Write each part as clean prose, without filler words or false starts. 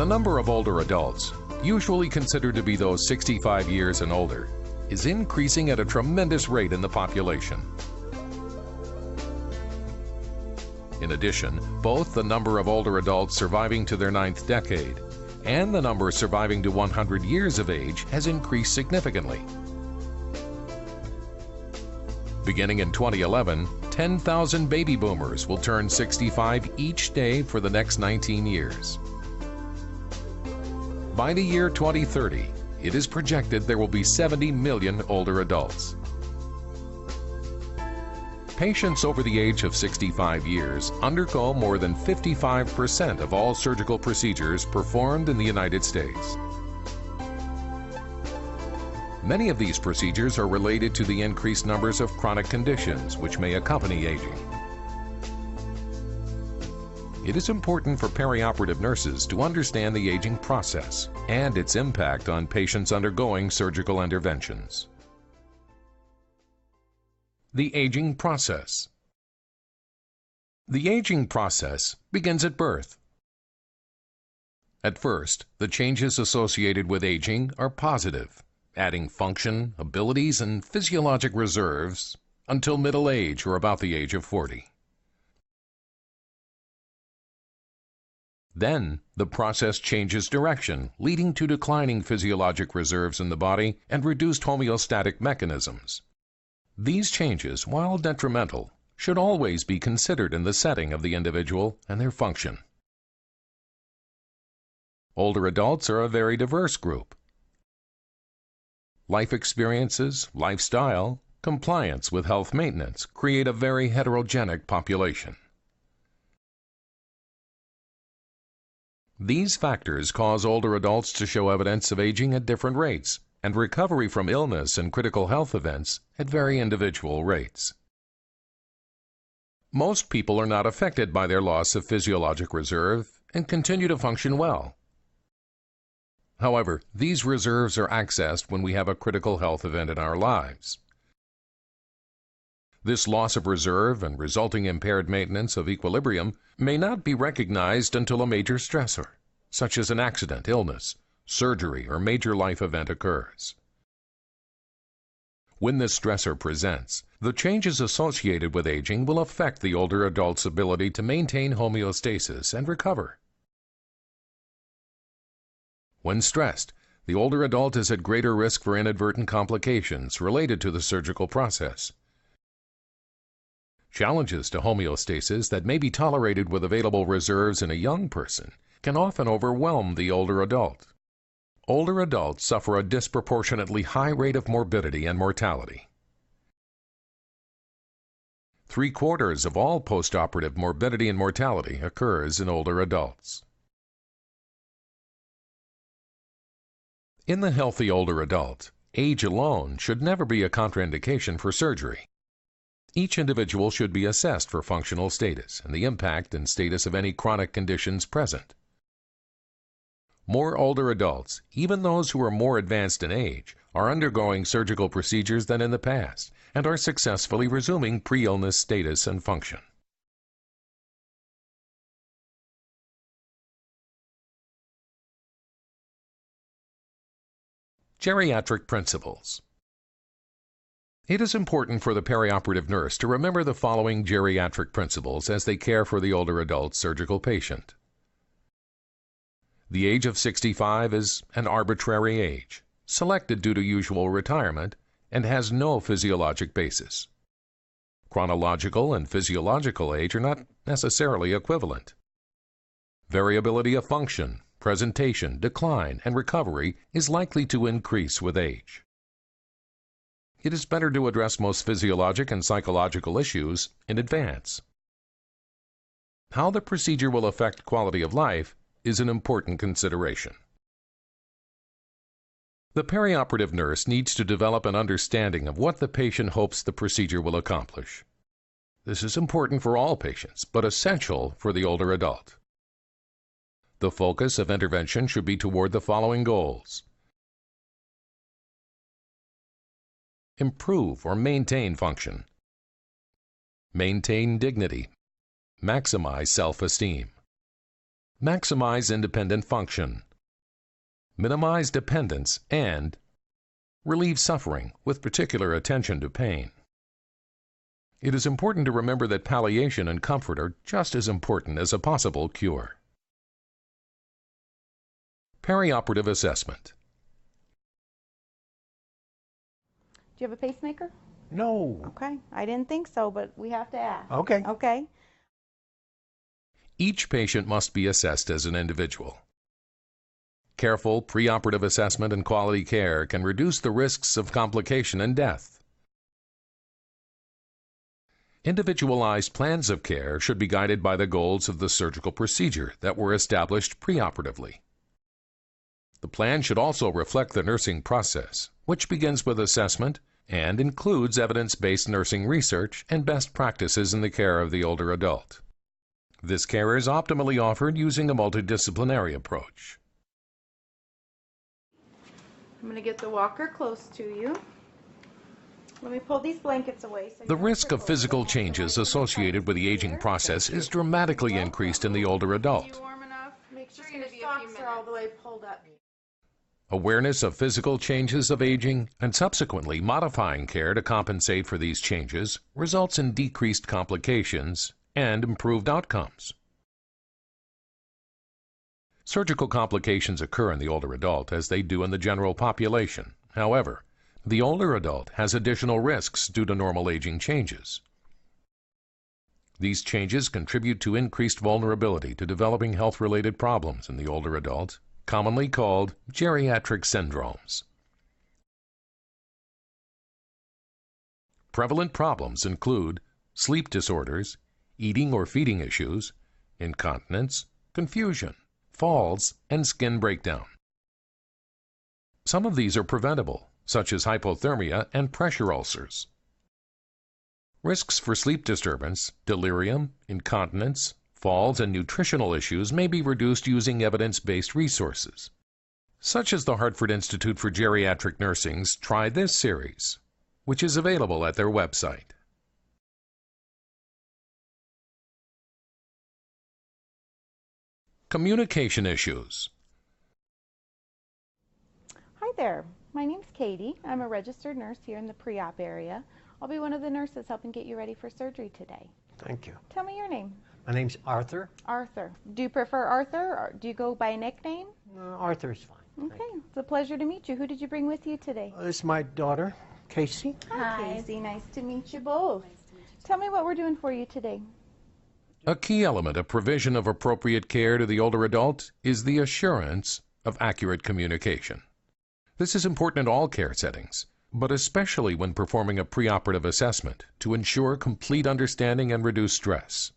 number of older adults, usually considered to be those 65 years and older, is increasing at a tremendous rate in the population. In addition, both the number of older adults surviving to their 9th decade and the number surviving to 100 years of age has increased significantly. Beginning in 2011, 10,000 baby boomers will turn 65 each day for the next 19 years. By the year 2030, it is projected there will be 70 million older adults. Patients over the age of 65 years undergo more than 55% of all surgical procedures performed in the United States. Many of these procedures are related to the increased numbers of chronic conditions which may accompany aging. It is important for perioperative nurses to understand the aging process and its impact on patients undergoing surgical interventions. The aging process. The aging process begins at birth. At first, the changes associated with aging are positive, adding function, abilities, and physiologic reserves until middle age or about the age of 40. Then, the process changes direction, leading to declining physiologic reserves in the body and reduced homeostatic mechanisms. These changes, while detrimental, should always be considered in the setting of the individual and their function. Older adults are a very diverse group. Life experiences, lifestyle, compliance with health maintenance create a very heterogenic population. These factors cause older adults to show evidence of aging at different rates and recovery from illness and critical health events at very individual rates. Most people are not affected by their loss of physiologic reserve and continue to function well. However, these reserves are accessed when we have a critical health event in our lives. This loss of reserve and resulting impaired maintenance of equilibrium may not be recognized until a major stressor, such as an accident, illness, surgery, or major life event occurs. When this stressor presents, the changes associated with aging will affect the older adult's ability to maintain homeostasis and recover. When stressed, the older adult is at greater risk for inadvertent complications related to the surgical process. Challenges to homeostasis that may be tolerated with available reserves in a young person can often overwhelm the older adult. Older adults suffer a disproportionately high rate of morbidity and mortality. 3/4 of all postoperative morbidity and mortality occurs in older adults. In the healthy older adult, age alone should never be a contraindication for surgery. Each individual should be assessed for functional status and the impact and status of any chronic conditions present. More older adults, even those who are more advanced in age, are undergoing surgical procedures than in the past and are successfully resuming pre-illness status and function. Geriatric principles. It is important for the perioperative nurse to remember the following geriatric principles as they care for the older adult surgical patient. The age of 65 is an arbitrary age, selected due to usual retirement, and has no physiologic basis. Chronological and physiological age are not necessarily equivalent. Variability of function, presentation, decline, and recovery is likely to increase with age. It is better to address most physiologic and psychological issues in advance. How the procedure will affect quality of life is an important consideration. The perioperative nurse needs to develop an understanding of what the patient hopes the procedure will accomplish. This is important for all patients, but essential for the older adult. The focus of intervention should be toward the following goals: improve or maintain function, maintain dignity, maximize self-esteem, maximize independent function, minimize dependence, and relieve suffering with particular attention to pain. It is important to remember that palliation and comfort are just as important as a possible cure. Perioperative assessment. Do you have a pacemaker? No. Okay, I didn't think so, but we have to ask. Okay. Okay. Each patient must be assessed as an individual. Careful preoperative assessment and quality care can reduce the risks of complication and death. Individualized plans of care should be guided by the goals of the surgical procedure that were established preoperatively. The plan should also reflect the nursing process, which begins with assessment and includes evidence-based nursing research and best practices in the care of the older adult. This care is optimally offered using a multidisciplinary approach. I'm going to get the walker close to you. Let me pull these blankets away. So The risk of physical changes associated with the aging process is dramatically increased in the older adult. Warm enough? Make sure your socks are all the way pulled up. Awareness of physical changes of aging and subsequently modifying care to compensate for these changes results in decreased complications and improved outcomes. Surgical complications occur in the older adult as they do in the general population. However, the older adult has additional risks due to normal aging changes. These changes contribute to increased vulnerability to developing health-related problems in the older adult, commonly called geriatric syndromes. Prevalent problems include sleep disorders, eating or feeding issues, incontinence, confusion, falls, and skin breakdown. Some of these are preventable, such as hypothermia and pressure ulcers. Risks for sleep disturbance, delirium, incontinence, falls, and nutritional issues may be reduced using evidence-based resources, such as the Hartford Institute for Geriatric Nursing's Try This series, which is available at their website. Communication issues. Hi there. My name's Katie. I'm a registered nurse here in the pre-op area. I'll be one of the nurses helping get you ready for surgery today. Thank you. Tell me your name. My name's Arthur. Arthur. Do you prefer Arthur, or do you go by a nickname? Arthur's fine. Okay, it's a pleasure to meet you. Who did you bring with you today? This is my daughter, Casey. Hi, Casey. Nice to meet you both. Tell me what we're doing for you today. A key element of provision of appropriate care to the older adult is the assurance of accurate communication. This is important in all care settings, but especially when performing a preoperative assessment to ensure complete understanding and reduce stress.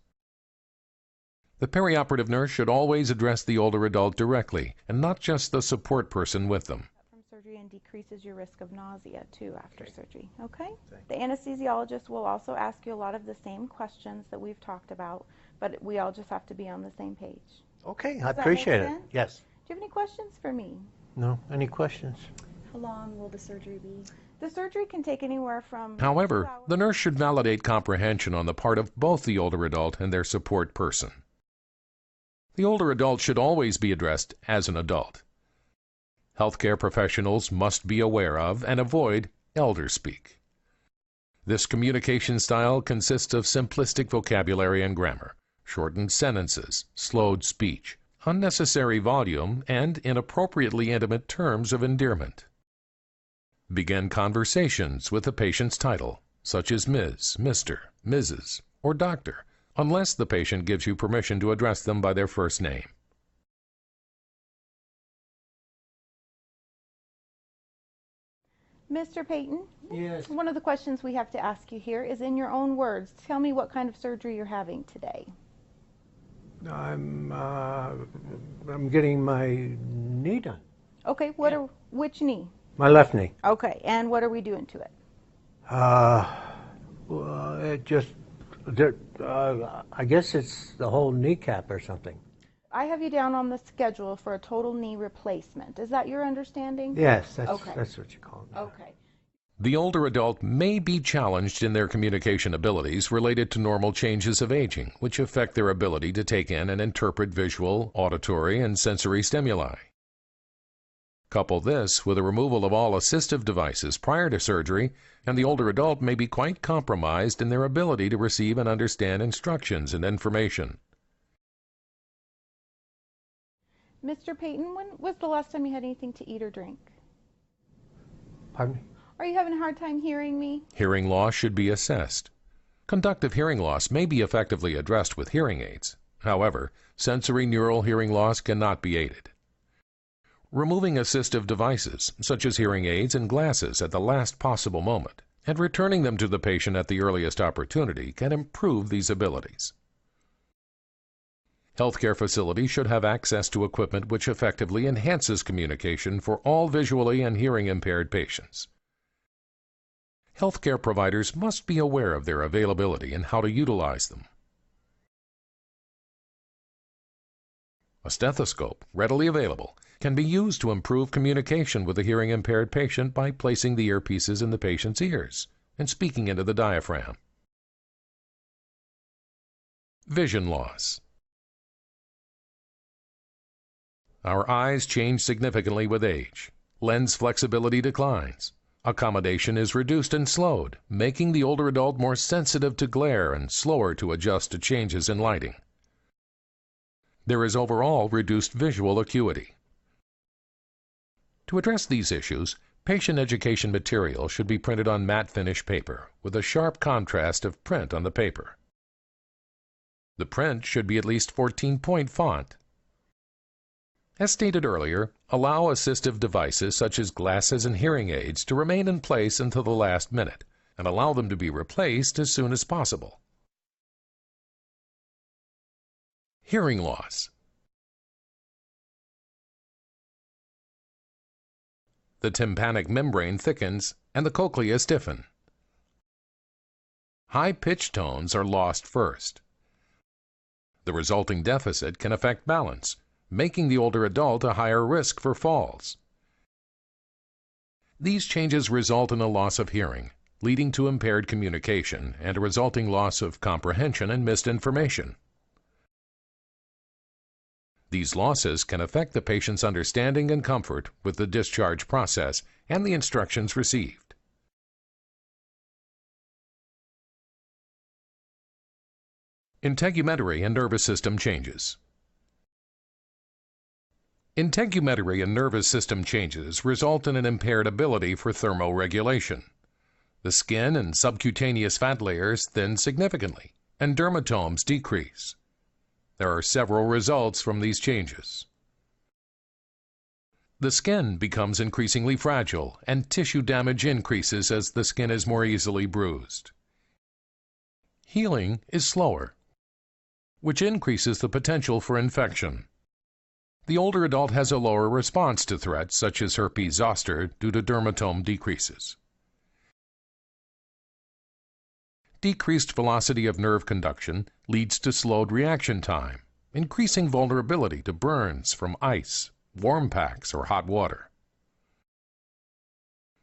The perioperative nurse should always address the older adult directly and not just the support person with them. From surgery and decreases your risk of nausea too after surgery. Okay? The anesthesiologist will also ask you a lot of the same questions that we've talked about, but we all just have to be on the same page. Okay, Does I that make appreciate it. sense? Yes. Do you have any questions for me? No? Any questions? How long will the surgery be? The surgery can take anywhere from 2 However, hours. the nurse should validate comprehension on the part of both the older adult and their support person. The older adult should always be addressed as an adult. Healthcare professionals must be aware of and avoid elder speak. This communication style consists of simplistic vocabulary and grammar, shortened sentences, slowed speech, unnecessary volume, and inappropriately intimate terms of endearment. Begin conversations with the patient's title, such as Ms., Mr., Mrs., or Doctor, unless the patient gives you permission to address them by their first name. Mr. Payton, Yes. one of the questions we have to ask you here is in your own words. Tell me what kind of surgery you're having today. I'm getting my knee done. Okay, which knee? My left knee. Okay, and what are we doing to it? Well, it just, I guess it's the whole kneecap or something. I have you down on the schedule for a total knee replacement. Is that your understanding? Yes, that's Okay. that's what you call it. Okay. The older adult may be challenged in their communication abilities related to normal changes of aging, which affect their ability to take in and interpret visual, auditory, and sensory stimuli. Couple this with the removal of all assistive devices prior to surgery, and the older adult may be quite compromised in their ability to receive and understand instructions and information. Mr. Payton, when was the last time you had anything to eat or drink? Pardon me? Are you having a hard time hearing me? Hearing loss should be assessed. Conductive hearing loss may be effectively addressed with hearing aids. However, sensory neural hearing loss cannot be aided. Removing assistive devices, such as hearing aids and glasses, at the last possible moment, and returning them to the patient at the earliest opportunity can improve these abilities. Healthcare facilities should have access to equipment which effectively enhances communication for all visually and hearing impaired patients. Healthcare providers must be aware of their availability and how to utilize them. A stethoscope, readily available, can be used to improve communication with a hearing impaired patient by placing the earpieces in the patient's ears and speaking into the diaphragm. Vision loss. Our eyes change significantly with age. Lens flexibility declines. Accommodation is reduced and slowed, making the older adult more sensitive to glare and slower to adjust to changes in lighting. There is overall reduced visual acuity. To address these issues, patient education material should be printed on matte finish paper with a sharp contrast of print on the paper. The print should be at least 14-point font. As stated earlier, allow assistive devices such as glasses and hearing aids to remain in place until the last minute, and allow them to be replaced as soon as possible. Hearing loss. The tympanic membrane thickens and the cochlea stiffen. High-pitched tones are lost first. The resulting deficit can affect balance, making the older adult a higher risk for falls. These changes result in a loss of hearing, leading to impaired communication and a resulting loss of comprehension and missed information. These losses can affect the patient's understanding and comfort with the discharge process and the instructions received. Integumentary and nervous system changes. Integumentary and nervous system changes result in an impaired ability for thermoregulation. The skin and subcutaneous fat layers thin significantly, and dermatomes decrease. There are several results from these changes. The skin becomes increasingly fragile, and tissue damage increases as the skin is more easily bruised. Healing is slower, which increases the potential for infection. The older adult has a lower response to threats such as herpes zoster due to dermatome decreases. Decreased velocity of nerve conduction leads to slowed reaction time, increasing vulnerability to burns from ice, warm packs, or hot water.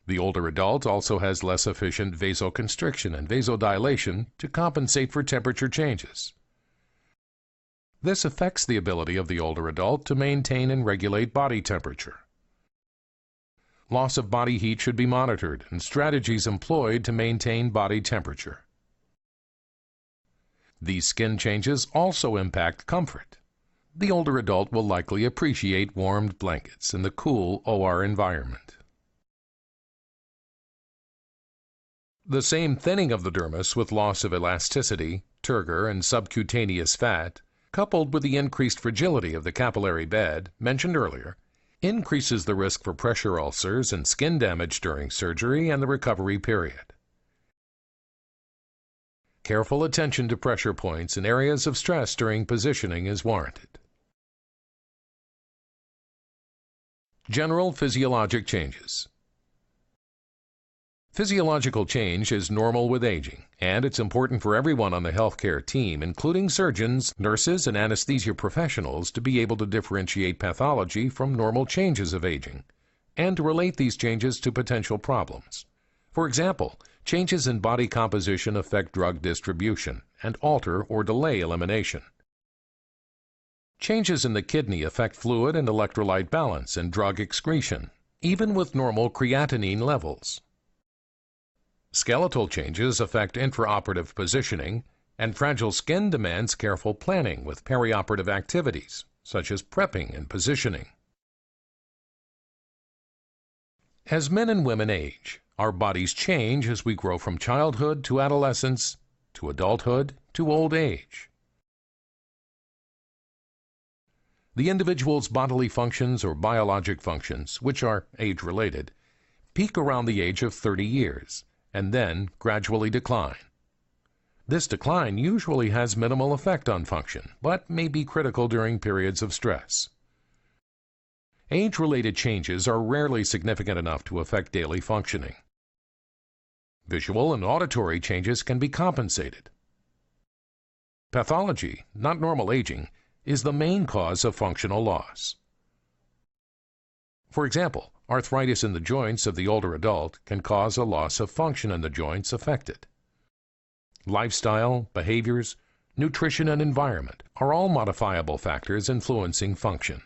The older adult also has less efficient vasoconstriction and vasodilation to compensate for temperature changes. This affects the ability of the older adult to maintain and regulate body temperature. Loss of body heat should be monitored and strategies employed to maintain body temperature. These skin changes also impact comfort. The older adult will likely appreciate warmed blankets in the cool OR environment. The same thinning of the dermis with loss of elasticity, turgor, and subcutaneous fat, coupled with the increased fragility of the capillary bed mentioned earlier, increases the risk for pressure ulcers and skin damage during surgery and the recovery period. Careful attention to pressure points and areas of stress during positioning is warranted. General physiologic changes. Physiological change is normal with aging, and it's important for everyone on the healthcare team, including surgeons, nurses, and anesthesia professionals, to be able to differentiate pathology from normal changes of aging, and to relate these changes to potential problems. For example, changes in body composition affect drug distribution and alter or delay elimination. Changes in the kidney affect fluid and electrolyte balance and drug excretion, even with normal creatinine levels. Skeletal changes affect intraoperative positioning, and fragile skin demands careful planning with perioperative activities, such as prepping and positioning. As men and women age, our bodies change as we grow from childhood to adolescence, to adulthood, to old age. The individual's bodily functions or biologic functions, which are age-related, peak around the age of 30 years and then gradually decline. This decline usually has minimal effect on function, but may be critical during periods of stress. Age-related changes are rarely significant enough to affect daily functioning. Visual and auditory changes can be compensated. Pathology, not normal aging, is the main cause of functional loss. For example, arthritis in the joints of the older adult can cause a loss of function in the joints affected. Lifestyle, behaviors, nutrition, and environment are all modifiable factors influencing function.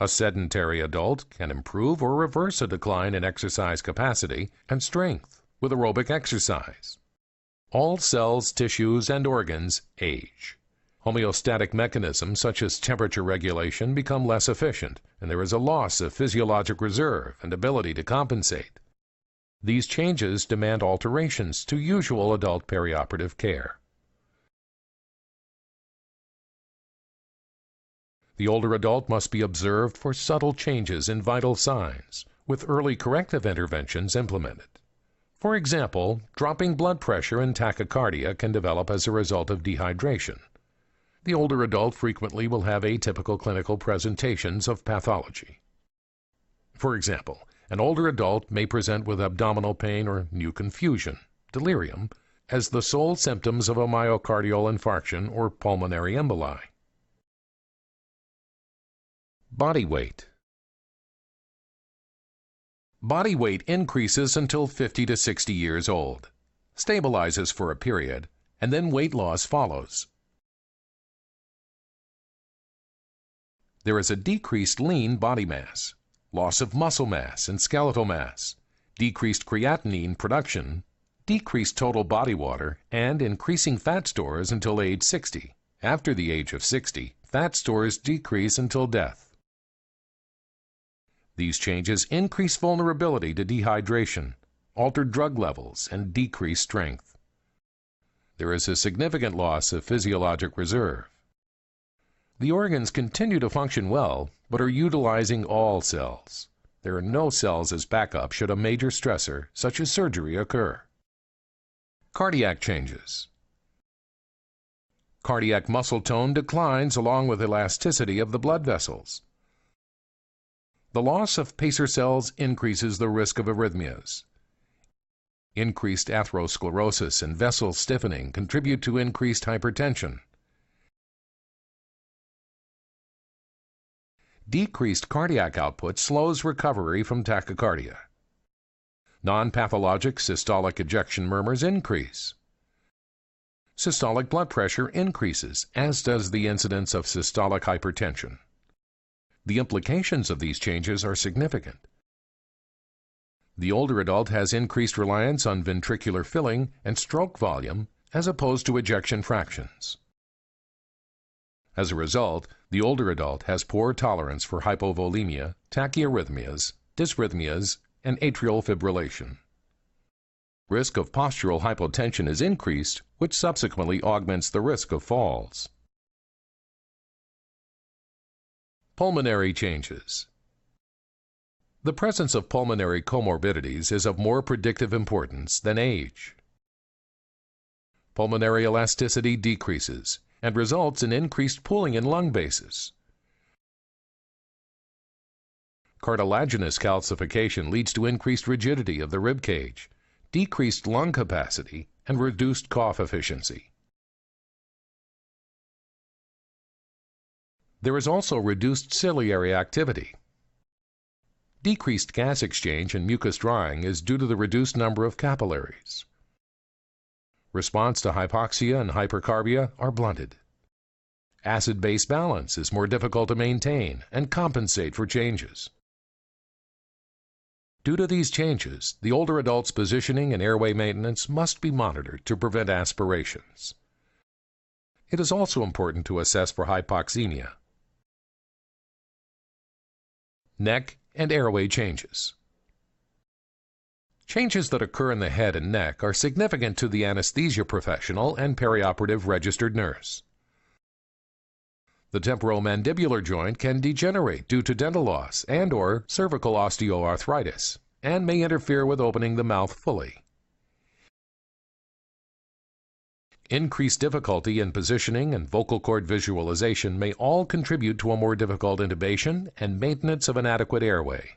A sedentary adult can improve or reverse a decline in exercise capacity and strength with aerobic exercise. All cells, tissues, and organs age. Homeostatic mechanisms such as temperature regulation become less efficient, and there is a loss of physiologic reserve and ability to compensate. These changes demand alterations to usual adult perioperative care. The older adult must be observed for subtle changes in vital signs, with early corrective interventions implemented. For example, dropping blood pressure and tachycardia can develop as a result of dehydration. The older adult frequently will have atypical clinical presentations of pathology. For example, an older adult may present with abdominal pain or new confusion, delirium, as the sole symptoms of a myocardial infarction or pulmonary emboli. Body weight. Body weight increases until 50 to 60 years old, stabilizes for a period, and then weight loss follows. There is a decreased lean body mass, loss of muscle mass and skeletal mass, decreased creatinine production, decreased total body water, and increasing fat stores until age 60. After the age of 60, fat stores decrease until death. These changes increase vulnerability to dehydration, altered drug levels, and decreased strength. There is a significant loss of physiologic reserve. The organs continue to function well, but are utilizing all cells. There are no cells as backup should a major stressor, such as surgery, occur. Cardiac changes. Cardiac muscle tone declines along with elasticity of the blood vessels. The loss of pacer cells increases the risk of arrhythmias. Increased atherosclerosis and vessel stiffening contribute to increased hypertension. Decreased cardiac output slows recovery from tachycardia. Non-pathologic systolic ejection murmurs increase. Systolic blood pressure increases, as does the incidence of systolic hypertension. The implications of these changes are significant. The older adult has increased reliance on ventricular filling and stroke volume as opposed to ejection fractions. As a result, the older adult has poor tolerance for hypovolemia, tachyarrhythmias, dysrhythmias, and atrial fibrillation. Risk of postural hypotension is increased, which subsequently augments the risk of falls. Pulmonary changes. The presence of pulmonary comorbidities is of more predictive importance than age. Pulmonary elasticity decreases and results in increased pooling in lung bases. Cartilaginous calcification leads to increased rigidity of the rib cage, decreased lung capacity, and reduced cough efficiency. There is also reduced ciliary activity. Decreased gas exchange and mucus drying is due to the reduced number of capillaries. Response to hypoxia and hypercarbia are blunted. Acid-base balance is more difficult to maintain and compensate for changes. Due to these changes, the older adult's positioning and airway maintenance must be monitored to prevent aspirations. It is also important to assess for hypoxemia. Neck and airway changes. Changes that occur in the head and neck are significant to the anesthesia professional and perioperative registered nurse. The temporomandibular joint can degenerate due to dental loss and/or cervical osteoarthritis and may interfere with opening the mouth fully. Increased difficulty in positioning and vocal cord visualization may all contribute to a more difficult intubation and maintenance of an adequate airway.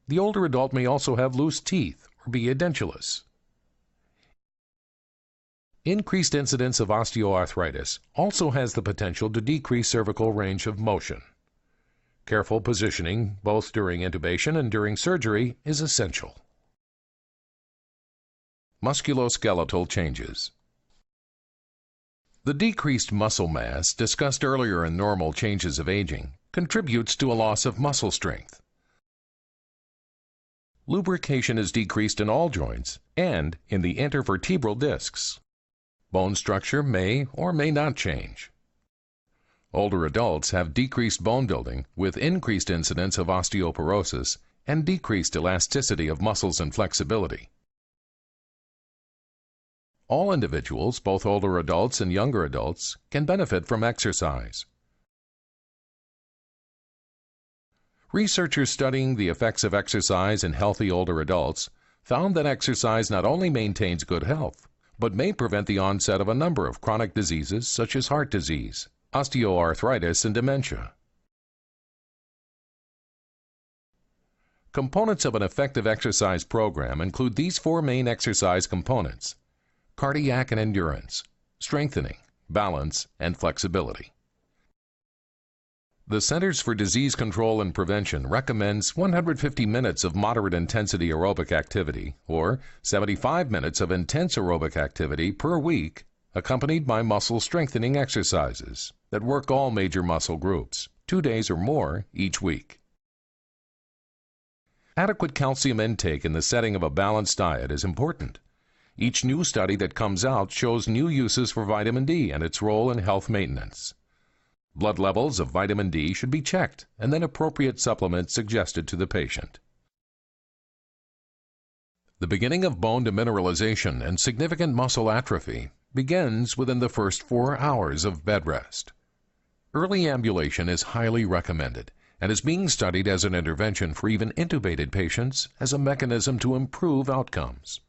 The older adult may also have loose teeth or be edentulous. Increased incidence of osteoarthritis also has the potential to decrease cervical range of motion. Careful positioning, both during intubation and during surgery, is essential. Musculoskeletal changes. The decreased muscle mass discussed earlier in normal changes of aging contributes to a loss of muscle strength. Lubrication is decreased in all joints and in the intervertebral discs. Bone structure may or may not change. Older adults have decreased bone building with increased incidence of osteoporosis and decreased elasticity of muscles and flexibility. All individuals, both older adults and younger adults, can benefit from exercise. Researchers studying the effects of exercise in healthy older adults found that exercise not only maintains good health, but may prevent the onset of a number of chronic diseases such as heart disease, osteoarthritis, and dementia. Components of an effective exercise program include these four main exercise components: cardiac and endurance, strengthening, balance, and flexibility. The Centers for Disease Control and Prevention recommends 150 minutes of moderate intensity aerobic activity or 75 minutes of intense aerobic activity per week, accompanied by muscle strengthening exercises that work all major muscle groups, 2 days or more each week. Adequate calcium intake in the setting of a balanced diet is important. Each new study that comes out shows new uses for vitamin D and its role in health maintenance. Blood levels of vitamin D should be checked and then appropriate supplements suggested to the patient. The beginning of bone demineralization and significant muscle atrophy begins within the first 4 hours of bed rest. Early ambulation is highly recommended and is being studied as an intervention for even intubated patients as a mechanism to improve outcomes.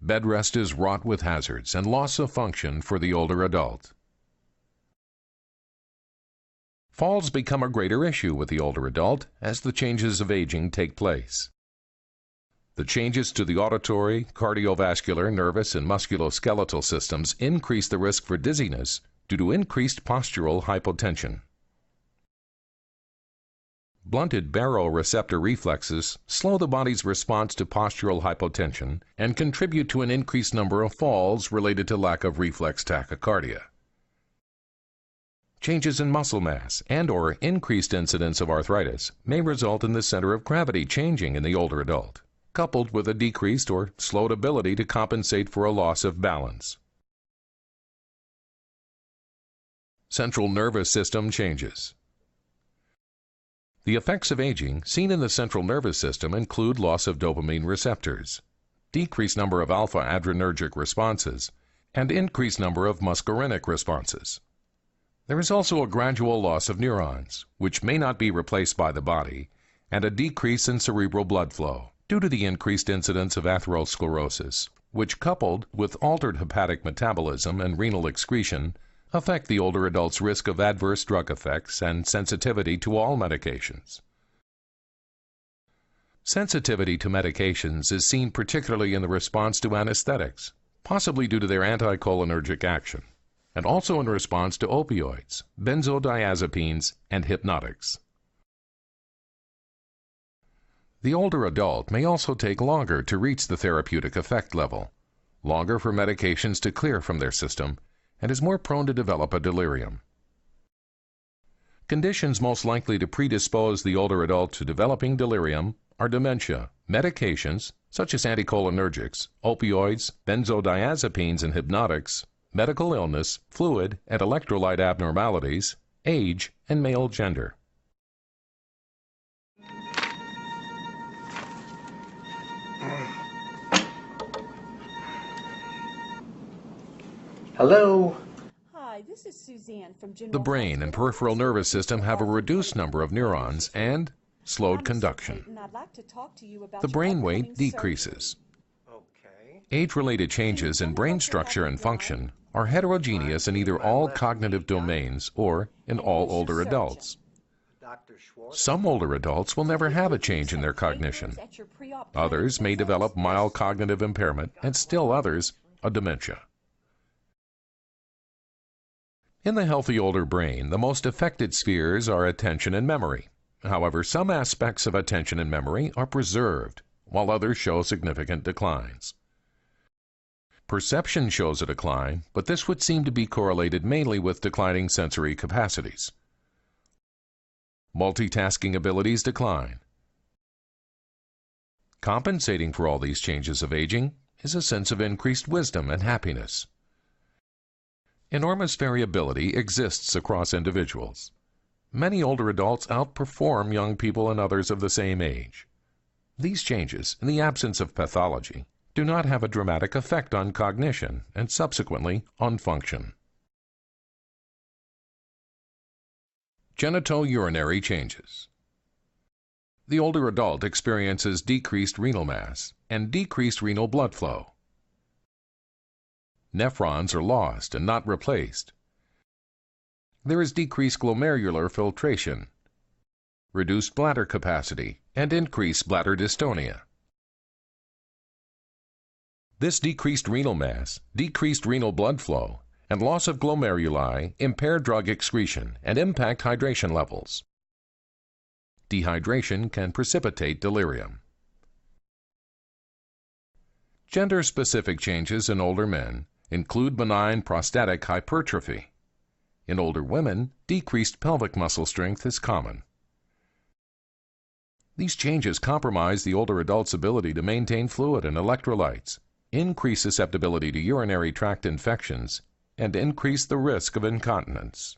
Bed rest is wrought with hazards and loss of function for the older adult. Falls become a greater issue with the older adult as the changes of aging take place. The changes to the auditory, cardiovascular, nervous, and musculoskeletal systems increase the risk for dizziness due to increased postural hypotension. Blunted baroreceptor reflexes slow the body's response to postural hypotension and contribute to an increased number of falls related to lack of reflex tachycardia. Changes in muscle mass and/or increased incidence of arthritis may result in the center of gravity changing in the older adult, coupled with a decreased or slowed ability to compensate for a loss of balance. Central nervous system changes. The effects of aging seen in the central nervous system include loss of dopamine receptors, decreased number of alpha adrenergic responses, and increased number of muscarinic responses. There is also a gradual loss of neurons, which may not be replaced by the body, and a decrease in cerebral blood flow due to the increased incidence of atherosclerosis, which, coupled with altered hepatic metabolism and renal excretion, affect the older adult's risk of adverse drug effects and sensitivity to all medications. Sensitivity to medications is seen particularly in the response to anesthetics, possibly due to their anticholinergic action, and also in response to opioids, benzodiazepines, and hypnotics. The older adult may also take longer to reach the therapeutic effect level, longer for medications to clear from their system, and is more prone to develop a delirium. Conditions most likely to predispose the older adult to developing delirium are dementia, medications such as anticholinergics, opioids, benzodiazepines and hypnotics, medical illness, fluid and electrolyte abnormalities, age, and male gender. Hello. Hi, this is Suzanne from General The brain and peripheral nervous system have a reduced number of neurons and slowed conduction. I'd like to talk to you about The your brain upcoming weight decreases. Okay. Age-related changes in brain structure and function are heterogeneous in either all cognitive domains or in all older adults. Dr. Schwartz. Some older adults will never have a change in their cognition. Others may develop mild cognitive impairment, and still others, a dementia. In the healthy older brain, the most affected spheres are attention and memory. However, some aspects of attention and memory are preserved, while others show significant declines. Perception shows a decline, but this would seem to be correlated mainly with declining sensory capacities. Multitasking abilities decline. Compensating for all these changes of aging is a sense of increased wisdom and happiness. Enormous variability exists across individuals. Many older adults outperform young people and others of the same age. These changes, in the absence of pathology, do not have a dramatic effect on cognition and subsequently on function. Genitourinary changes. The older adult experiences decreased renal mass and decreased renal blood flow. Nephrons are lost and not replaced. There is decreased glomerular filtration, reduced bladder capacity, and increased bladder dystonia. This decreased renal mass, decreased renal blood flow, and loss of glomeruli impair drug excretion and impact hydration levels. Dehydration can precipitate delirium. Gender-specific changes in older men include benign prostatic hypertrophy. In older women, decreased pelvic muscle strength is common. These changes compromise the older adult's ability to maintain fluid and electrolytes, increase susceptibility to urinary tract infections, and increase the risk of incontinence.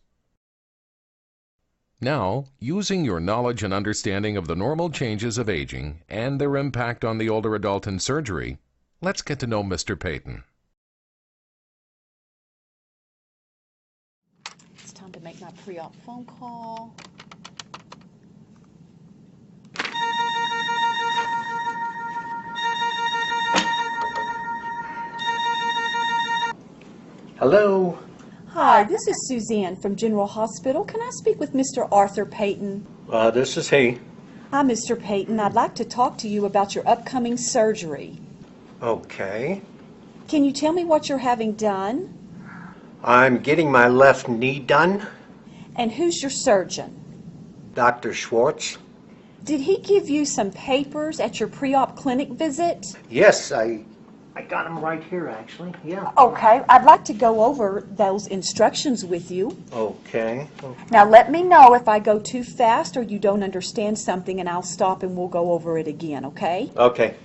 Now, using your knowledge and understanding of the normal changes of aging and their impact on the older adult in surgery, let's get to know Mr. Payton. It's time to make my pre-op phone call. Hello. Hi, this is Suzanne from General Hospital. Can I speak with Mr. Arthur Payton? This is he. Hi, Mr. Payton. I'd like to talk to you about your upcoming surgery. Okay. Can you tell me what you're having done? I'm getting my left knee done. And who's your surgeon? Dr. Schwartz. Did he give you some papers at your pre-op clinic visit? Yes, I got them right here, actually. Yeah. Okay, I'd like to go over those instructions with you. Okay. Now let me know if I go too fast or you don't understand something, and I'll stop and we'll go over it again, okay? Okay.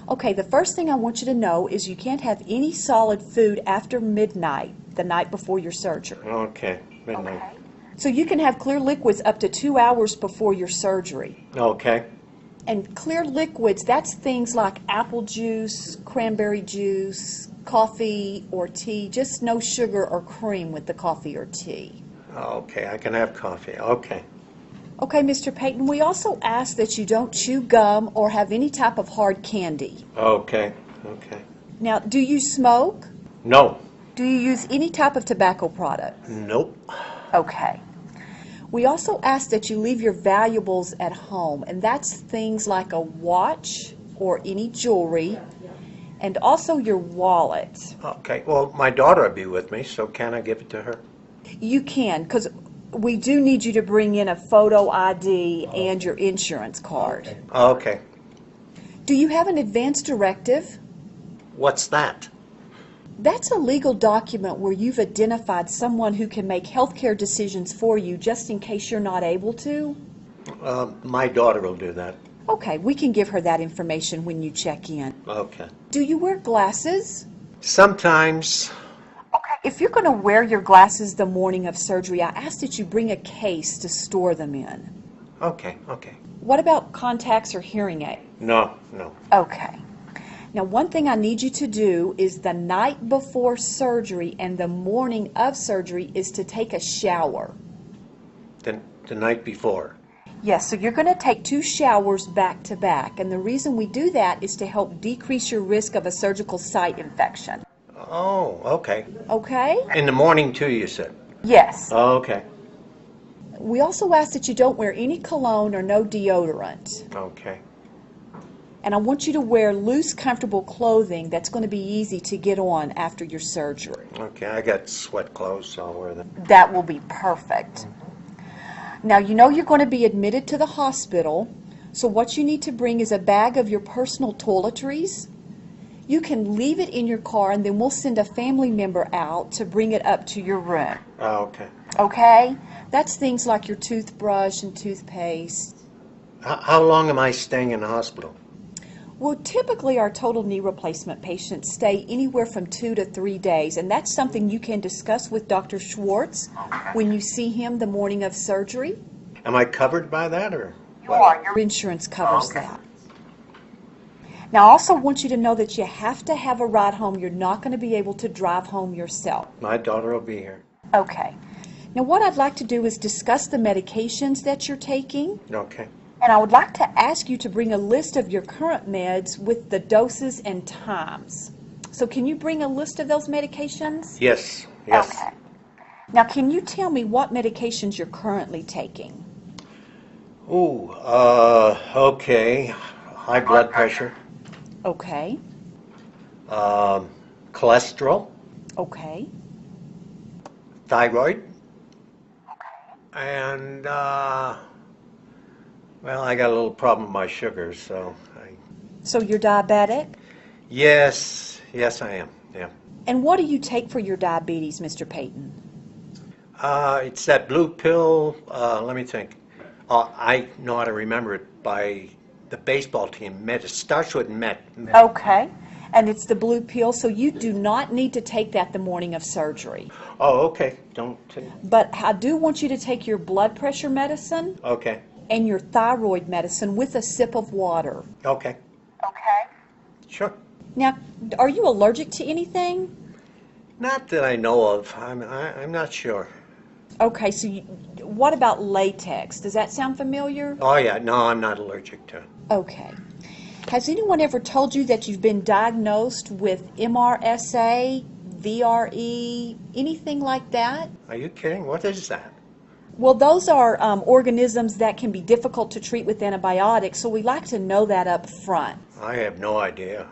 Okay, the first thing I want you to know is you can't have any solid food after midnight, the night before your surgery. Okay. Midnight. Okay. So you can have clear liquids up to 2 hours before your surgery. Okay. And clear liquids, that's things like apple juice, cranberry juice, coffee or tea, just no sugar or cream with the coffee or tea. Okay, I can have coffee. Okay. Okay, Mr. Payton, we also ask that you don't chew gum or have any type of hard candy. Okay. Okay. Now, do you smoke? No. Do you use any type of tobacco product? Nope. Okay. We also ask that you leave your valuables at home, and that's things like a watch or any jewelry, and also your wallet. Okay, well, my daughter will be with me, so can I give it to her? You can, because we do need you to bring in a photo ID and your insurance card. Okay. Do you have an advance directive? What's that? That's a legal document where you've identified someone who can make healthcare decisions for you just in case you're not able to. My daughter will do that. Okay, we can give her that information when you check in. Okay. Do you wear glasses? Sometimes. Okay, if you're going to wear your glasses the morning of surgery, I ask that you bring a case to store them in. Okay, okay. What about contacts or hearing aid? No. Okay. Now, one thing I need you to do is the night before surgery and the morning of surgery is to take a shower. The night before. Yes, so you're going to take 2 showers back to back, and the reason we do that is to help decrease your risk of a surgical site infection. Oh, okay. Okay? In the morning too, you said? Yes. Okay. We also ask that you don't wear any cologne or no deodorant. Okay. And I want you to wear loose, comfortable clothing that's going to be easy to get on after your surgery. Okay, I got sweat clothes, so I'll wear them. That will be perfect. Now, you know you're going to be admitted to the hospital, so what you need to bring is a bag of your personal toiletries. You can leave it in your car, and then we'll send a family member out to bring it up to your room. Oh, okay. Okay? That's things like your toothbrush and toothpaste. How long am I staying in the hospital? Well, typically our total knee replacement patients stay anywhere from 2 to 3 days, and that's something you can discuss with Dr. Schwartz when you see him the morning of surgery. Am I covered by that, or? You are. Your insurance covers that. Now, I also want you to know that you have to have a ride home. You're not going to be able to drive home yourself. My daughter will be here. Okay. Now, what I'd like to do is discuss the medications that you're taking. Okay. And I would like to ask you to bring a list of your current meds with the doses and times. So can you bring a list of those medications? Yes. Okay. Now, can you tell me what medications you're currently taking? Ooh, okay. High blood pressure. Okay. Cholesterol. Okay. Thyroid. And, well, I got a little problem with my sugars, so So you're diabetic? Yes, I am, yeah. And what do you take for your diabetes, Mr. Payton? It's that blue pill, let me think. I know how to remember it by the baseball team, Met. It starts with Met. Okay. And it's the blue pill, so you do not need to take that the morning of surgery. Oh, okay, don't take. But I do want you to take your blood pressure medicine Okay, and your thyroid medicine with a sip of water. okay, Okay. sure. Now, are you allergic to anything? Not that I know of. I'm not sure. Okay, so what about latex? Does that sound familiar? Oh, yeah, no, I'm not allergic to it. Okay. Has anyone ever told you that you've been diagnosed with MRSA, VRE, anything like that? Are you kidding? What is that? Well, those are organisms that can be difficult to treat with antibiotics, so we like to know that up front. I have no idea.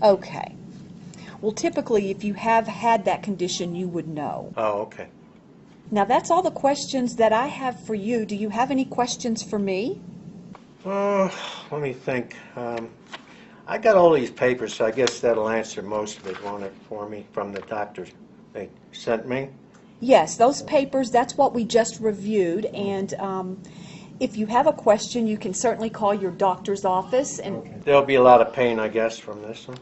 Okay. Well, typically, if you have had that condition, you would know. Oh, okay. Now, that's all the questions that I have for you. Do you have any questions for me? Let me think. I got all these papers, so I guess that'll answer most of it, won't it, for me, from the doctors they sent me? Yes, those papers, that's what we just reviewed, and if you have a question, you can certainly call your doctor's office. And There'll be a lot of pain, I guess, from this one.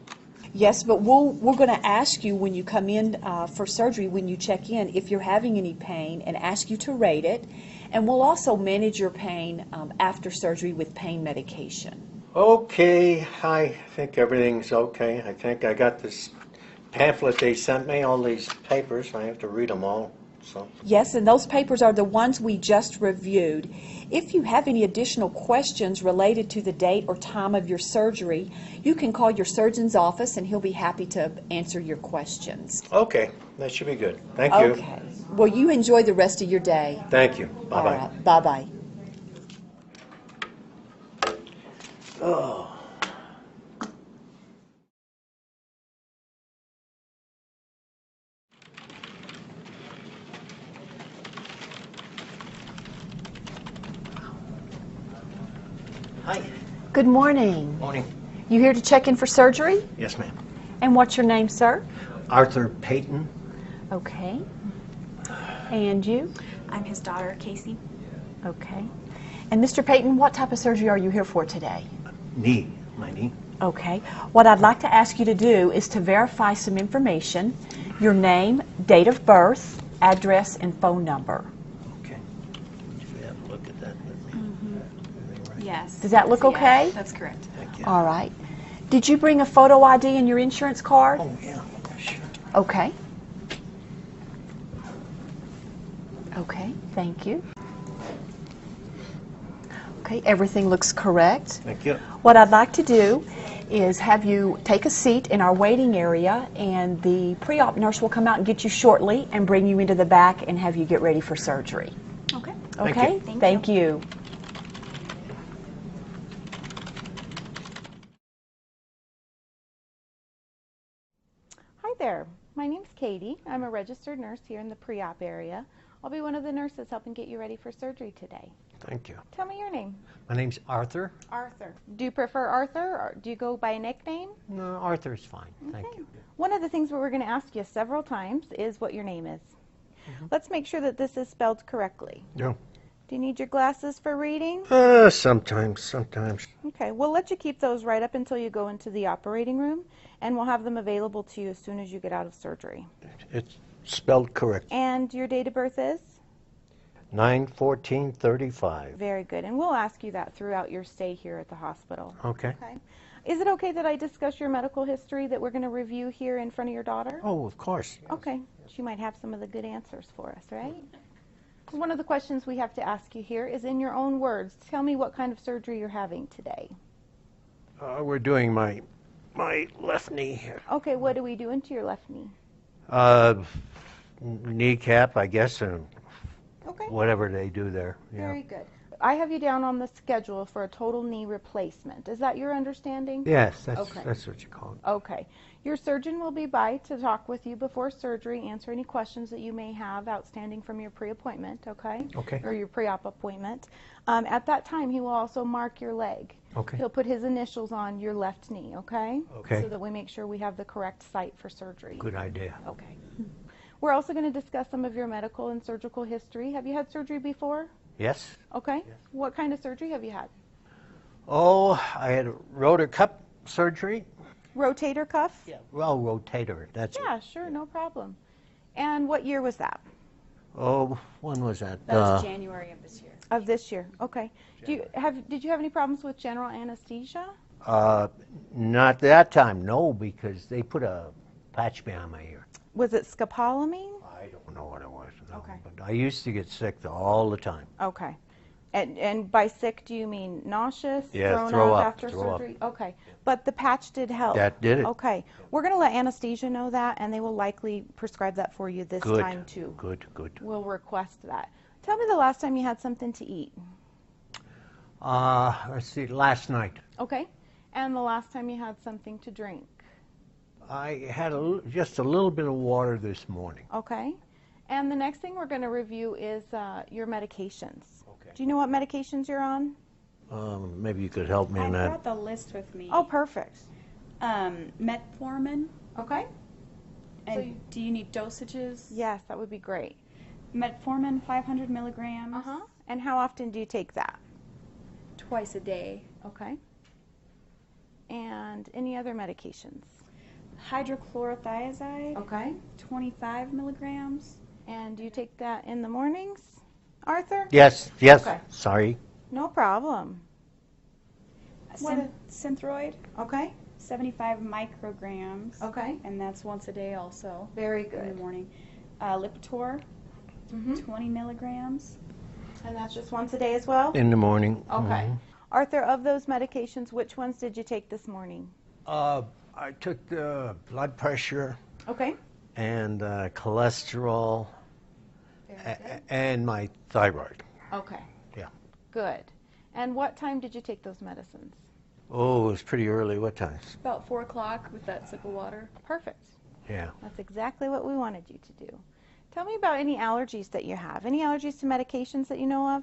yes, but we're going to ask you when you come in for surgery, when you check in, if you're having any pain, and ask you to rate it. And we'll also manage your pain after surgery with pain medication. Okay, I think everything's okay. I think I got this pamphlet they sent me, all these papers. I have to read them all. So. Yes, and those papers are the ones we just reviewed. If you have any additional questions related to the date or time of your surgery, you can call your surgeon's office and he'll be happy to answer your questions. Okay, that should be good. Thank you. Okay. Well, you enjoy the rest of your day. Thank you. Bye-bye. All right. Bye-bye. Oh. Hi. Good morning. Morning. You here to check in for surgery? Yes, ma'am. And what's your name, sir? Arthur Payton. Okay. And you? I'm his daughter, Casey. Okay. And Mr. Payton, what type of surgery are you here for today? Knee. My knee. Okay. What I'd like to ask you to do is to verify some information, your name, date of birth, address, and phone number. Okay. Would you have a look at that with me? Everything right? Yes. Does that look okay? Yeah, that's correct. Thank you. All right. Did you bring a photo ID and your insurance card? Oh, yeah. Sure. Okay. Okay, thank you. Okay, everything looks correct. Thank you. What I'd like to do is have you take a seat in our waiting area, and the pre-op nurse will come out and get you shortly and bring you into the back and have you get ready for surgery. Okay. Thank Okay? you. Thank you. Hi there. My name's Katie. I'm a registered nurse here in the pre-op area. I'll be one of the nurses helping get you ready for surgery today. Thank you. Tell me your name. My name's Arthur. Arthur. Do you prefer Arthur, or do you go by a nickname? No, Arthur's fine. Thank Okay. you. One of the things we're going to ask you several times is what your name is. Let's make sure that this is spelled correctly. No. Do you need your glasses for reading? Sometimes. Okay, we'll let you keep those right up until you go into the operating room, and we'll have them available to you as soon as you get out of surgery. It's spelled correct. And your date of birth is? 9/14/35. Very good. And we'll ask you that throughout your stay here at the hospital. Okay. Okay. Is it okay that I discuss your medical history that we're going to review here in front of your daughter? Oh, of course. Okay. She might have some of the good answers for us, right? One of the questions we have to ask you here is, in your own words, tell me what kind of surgery you're having today. We're doing my left knee here. Okay, what are we doing to your left knee? Kneecap, I guess, and Okay. whatever they do there. Yeah. Very good. I have you down on the schedule for a total knee replacement. Is that your understanding? Yes, that's Okay. that's what you call it. Okay. Your surgeon will be by to talk with you before surgery, answer any questions that you may have outstanding from your pre-appointment, okay? Okay. Or your pre-op appointment. At that time, he will also mark your leg. Okay. He'll put his initials on your left knee, okay? Okay. So that we make sure we have the correct site for surgery. Good idea. Okay. We're also going to discuss some of your medical and surgical history. Have you had surgery before? Yes. Okay. What kind of surgery have you had? Oh, I had a rotor cuff surgery. Rotator cuff? Yeah. Well, rotator. That's it. Yeah, sure, no problem. And what year was that? Oh, when was that? That was January of this year. Of this year. Okay. Did you have any problems with general anesthesia? Not that time, no, because they put a patch behind my ear. Was it scopolamine? I don't know what it was. No, Okay. But I used to get sick all the time. Okay. And by sick, do you mean nauseous? Yeah, thrown throw up up, after throw up. surgery? Okay. But the patch did help. That did it. Okay. We're going to let anesthesia know that, and they will likely prescribe that for you this Good. time too. Good. We'll request that. Tell me the last time you had something to eat. Let's see, last night. Okay. And the last time you had something to drink. I had just a little bit of water this morning. Okay. And the next thing we're going to review is your medications. Okay. Do you know what medications you're on? Maybe you could help me I on that. brought the list with me. Oh, perfect. Metformin. Okay. And do you need dosages? Yes, that would be great. Metformin, 500 milligrams. Uh-huh. And how often do you take that? Twice a day. Okay. And any other medications? Hydrochlorothiazide, Okay. 25 milligrams. And do you take that in the mornings, Arthur? Yes. Okay. Sorry. No problem. What Synthroid, Okay. 75 micrograms. Okay. And that's once a day also. Very In the good. morning. Lipitor, Mm-hmm. 20 milligrams. And that's just once a day as well? In the morning. Okay. Arthur, of those medications, which ones did you take this morning? I took the blood pressure Okay. and cholesterol Very good. and my thyroid. Okay. Yeah. Good. And what time did you take those medicines? Oh, it was pretty early. What time? About 4 o'clock with that sip of water. Perfect. Yeah. That's exactly what we wanted you to do. Tell me about any allergies that you have. Any allergies to medications that you know of?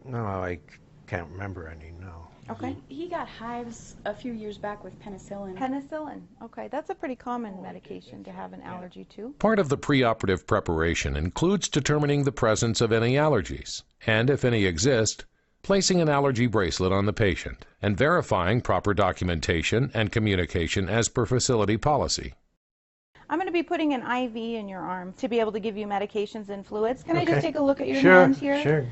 No, I Can't remember any, no. Okay. He got hives a few years back with penicillin. Penicillin. Okay, that's a pretty common medication to have an allergy to. Part of the preoperative preparation includes determining the presence of any allergies, and if any exist, placing an allergy bracelet on the patient, and verifying proper documentation and communication as per facility policy. I'm going to be putting an IV in your arm to be able to give you medications and fluids. Can I just Okay. take a look at your Sure, hand here? sure.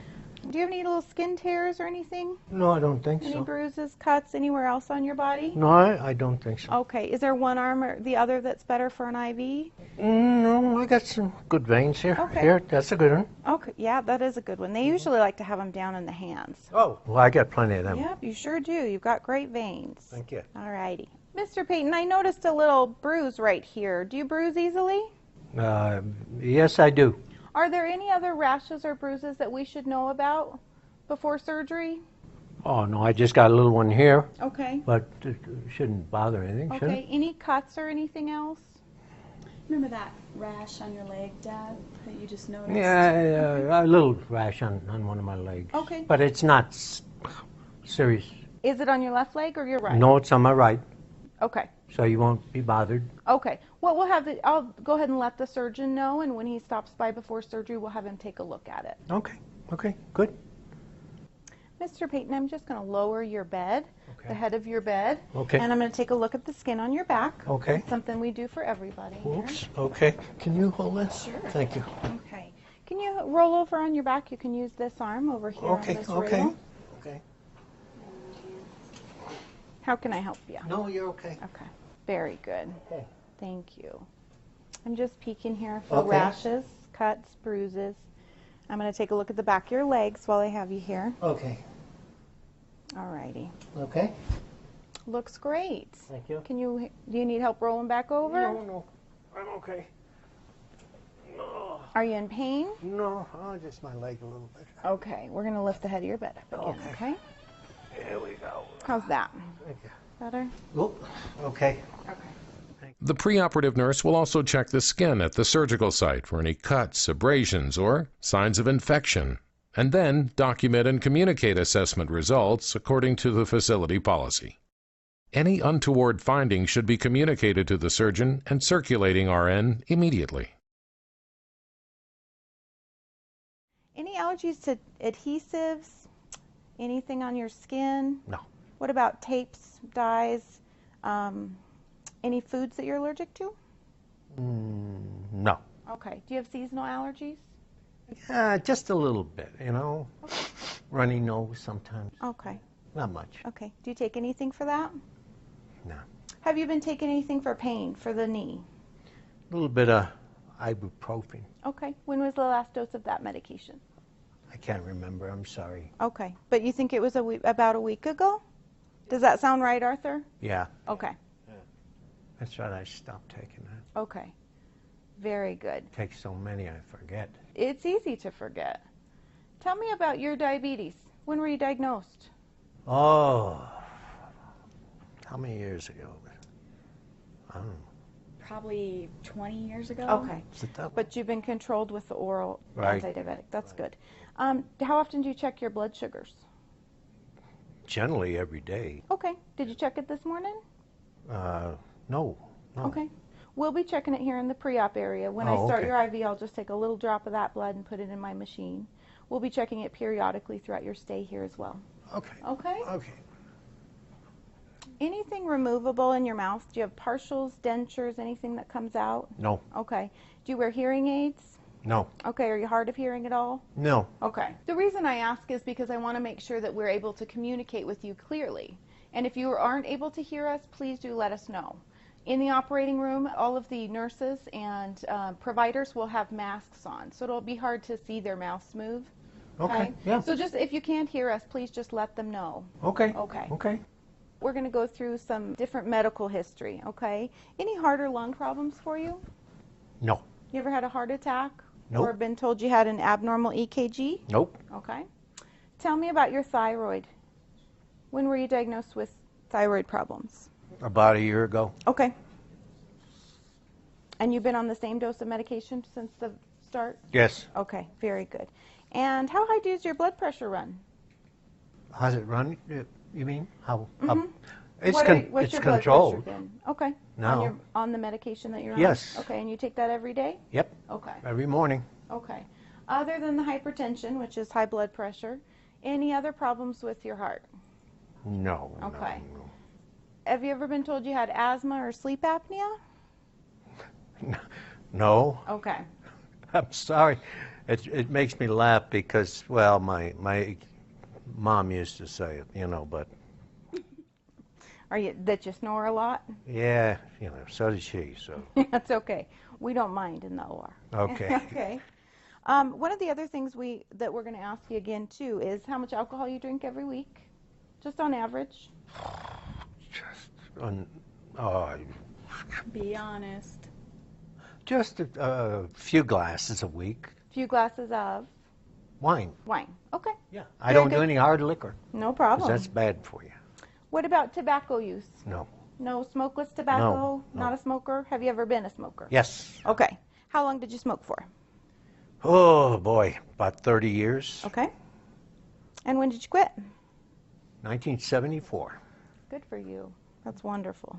Do you have any little skin tears or anything? No, I don't think Any so. bruises, cuts anywhere else on your body? No, I don't think so. Okay. Is there one arm or the other that's better for an IV? No, I got some good veins here. Okay. Here, that's a good one. Okay. Yeah, that is a good one. They usually like to have them down in the hands. Oh, well, I got plenty of them. Yep, you sure do. You've got great veins. Thank you. All righty. Mr. Payton, I noticed a little bruise right here. Do you bruise easily? Yes, I do. Are there any other rashes or bruises that we should know about before surgery? Oh, no, I just got a little one here, Okay. but it shouldn't bother anything, should Okay. it? Any cuts or anything else? Remember that rash on your leg, Dad, that you just noticed? Yeah, a little rash on one of my legs. Okay. But it's not serious. Is it on your left leg or your right? No, it's on my right, Okay. so you won't be bothered. Okay. Well, I'll go ahead and let the surgeon know, and when he stops by before surgery, we'll have him take a look at it. Okay, good. Mr. Payton, I'm just going to lower your bed, Okay. the head of your bed, Okay. and I'm going to take a look at the skin on your back. Okay. It's something we do for everybody here. Oops, okay. Can you hold this? Sure. Thank you. Okay. Can you roll over on your back? You can use this arm over here Okay, on this okay. rail. Okay. How can I help you? No, you're okay. Okay. Very good. Okay. Thank you. I'm just peeking here for Okay. rashes, cuts, bruises. I'm going to take a look at the back of your legs while I have you here. Okay. All righty. Okay. Looks great. Thank you. Do you need help rolling back over? No, I'm okay. No, Are you in pain? no, oh, just my leg a little bit. Okay, we're going to lift the head of your bed up again, okay? There we go. How's that? Thank you. Better? Oh, okay. Okay. The preoperative nurse will also check the skin at the surgical site for any cuts, abrasions, or signs of infection, and then document and communicate assessment results according to the facility policy. Any untoward findings should be communicated to the surgeon and circulating RN immediately. Any allergies to adhesives? Anything on your skin? No. What about tapes, dyes, any foods that you're allergic to? No. Okay. Do you have seasonal allergies? Just a little bit, Runny nose sometimes. Okay. Not much. Okay. Do you take anything for that? No. Have you been taking anything for pain for the knee? A little bit of ibuprofen. Okay. When was the last dose of that medication? I can't remember. I'm sorry. Okay. But you think it was about a week ago? Does that sound right, Arthur? Yeah, Okay. that's right. I stopped taking that. Okay. Very good. Take so many, I forget. It's easy to forget. Tell me about your diabetes. When were you diagnosed? Oh, how many years ago? I don't know. Probably 20 years ago. Okay. Is it that? But you've been controlled with the oral Right. antidiabetic. That's good. How often do you check your blood sugars? Generally every day. Okay. Did you check it this morning? No. Okay. We'll be checking it here in the pre-op area. When I Oh, start okay. your IV, I'll just take a little drop of that blood and put it in my machine. We'll be checking it periodically throughout your stay here as well. Okay. Okay? Okay. Anything removable in your mouth? Do you have partials, dentures, anything that comes out? No. Okay. Do you wear hearing aids? No. Okay. Are you hard of hearing at all? No. Okay. The reason I ask is because I want to make sure that we're able to communicate with you clearly. And if you aren't able to hear us, please do let us know. In the operating room, all of the nurses and providers will have masks on, so it'll be hard to see their mouths move. Okay. Yeah. So just if you can't hear us, please just let them know. Okay. Okay. Okay. We're going to go through some different medical history, okay? Any heart or lung problems for you? No. You ever had a heart attack? Nope. Or been told you had an abnormal EKG? Nope. Okay. Tell me about your thyroid. When were you diagnosed with thyroid problems? About a year ago. Okay. And you've been on the same dose of medication since the start? Yes. Okay, very good. And how high does your blood pressure run? How's it run? You mean how? What's It's your controlled. blood pressure been? Okay. No. On the medication that you're on? Yes. Okay, and you take that every day? Yep. Okay. Every morning. Okay. Other than the hypertension, which is high blood pressure, any other problems with your heart? No. Okay. No. Have you ever been told you had asthma or sleep apnea? No. Okay. I'm sorry. It makes me laugh because, well, my mom used to say it, you know, but Are you that you snore a lot? yeah, you know, so did she, so. That's okay. We don't mind in the OR. Okay. Okay. One of the other things that we're going to ask you again too is how much alcohol you drink every week, just on average. Be honest. Just a few glasses a week. Few glasses of Wine. wine. Okay. Yeah. I don't do good. any hard liquor. No 'Cause problem. that's bad for you. What about tobacco use? No. No smokeless tobacco? No. Not a smoker? Have you ever been a smoker? Yes. Okay. How long did you smoke for? Oh, boy. About 30 years. Okay. And when did you quit? 1974. Good for you. That's wonderful.